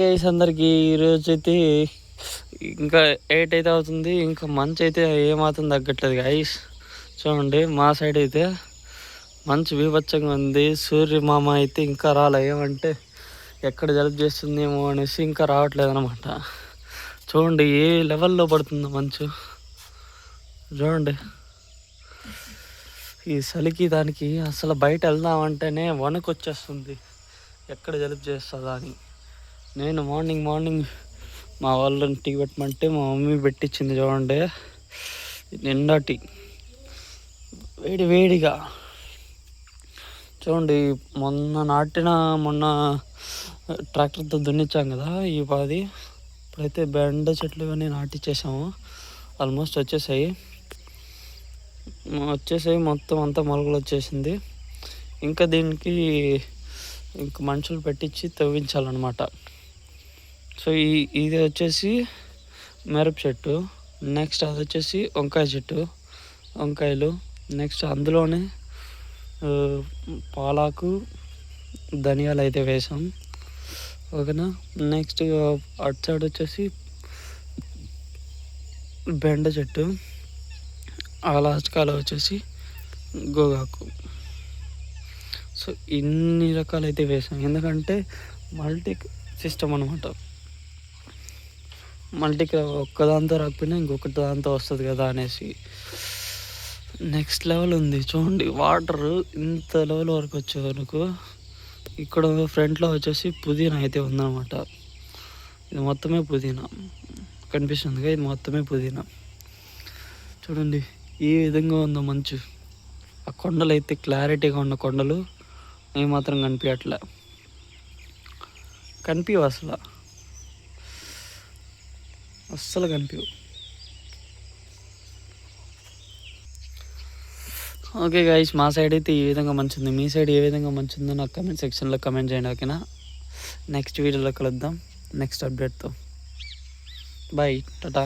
Guys అందరికి ఈరోజు అయితే ఇంకా 8 అయితే అవుతుంది. ఇంకా మంచు అయితే ఏమాత్రం తగ్గట్లేదు గైస్. చూడండి మా సైడ్ అయితే మంచు బీభత్సంగా ఉంది. సూర్యమామ అయితే ఇంకా రాలే. ఏమంటే ఎక్కడ జలుబు చేస్తుందేమో అనేసి ఇంకా రావట్లేదు అనమాట. చూడండి ఏ లెవెల్లో పడుతుందో మంచు. చూడండి ఈ చలికి దానికి అసలు బయట వెళ్దామంటేనే వణుకు వచ్చేస్తుంది. ఎక్కడ జలుబు చేస్తుందా అని. నేను మార్నింగ్ మా వాళ్ళని టీ పెట్టమంటే మా మమ్మీ పెట్టించింది. చూడండి నిండా టీ వేడిగా. చూడండి మొన్న ట్రాక్టర్తో దున్నిచ్చాం కదా ఈ పాది. ఇప్పుడైతే బెండ చెట్లు ఇవన్నీ నాటిచ్చేసాము. ఆల్మోస్ట్ వచ్చేసాయి మొత్తం అంతా మొలకలు వచ్చేసింది. ఇంకా దీనికి ఇంకా మనుషులు పెట్టించి తవ్వించాలన్నమాట. సో ఇది వచ్చేసి మిరప చెట్టు. నెక్స్ట్ అది వచ్చేసి వంకాయ చెట్టు, వంకాయలు. నెక్స్ట్ అందులోనే పాలాకు, ధనియాలు అయితే వేసాం. ఓకేనా. నెక్స్ట్ అటు సైడ్ వచ్చేసి బెండ చెట్టు, ఆ లాస్ట్ కాలం వచ్చేసి గోగాకు. సో ఇన్ని రకాలు అయితే వేసాం. ఎందుకంటే మల్టీ సిస్టమ్ అనమాట. మల్టీకి ఒక్కదాంతో రాకపోయినా ఇంకొకటి దాంతో వస్తుంది కదా అనేసి నెక్స్ట్ లెవెల్ ఉంది. చూడండి వాటర్ ఇంత లెవెల్ వరకు వచ్చే వరకు. ఇక్కడ ఫ్రంట్లో వచ్చేసి పుదీనా అయితే ఉందన్నమాట. ఇది మొత్తమే పుదీనా కనిపిస్తుందిగా. ఇది మొత్తమే పుదీనా. చూడండి ఏ విధంగా ఉందో మంచు. ఆ కొండలు అయితే క్లారిటీగా ఉన్న కొండలు ఏమాత్రం కనిపించవు అస్సలు కనిపించవు. ఓకే గైస్, మా సైడ్ అయితే ఈ విధంగా మంచింది. మీ సైడ్ ఏ విధంగా మంచిందో నాకు కమెంట్ సెక్షన్లో కమెంట్ చేయండి. ఓకేనా. నెక్స్ట్ వీడియోలో కలుద్దాం నెక్స్ట్ అప్డేట్తో. బాయ్, టాటా.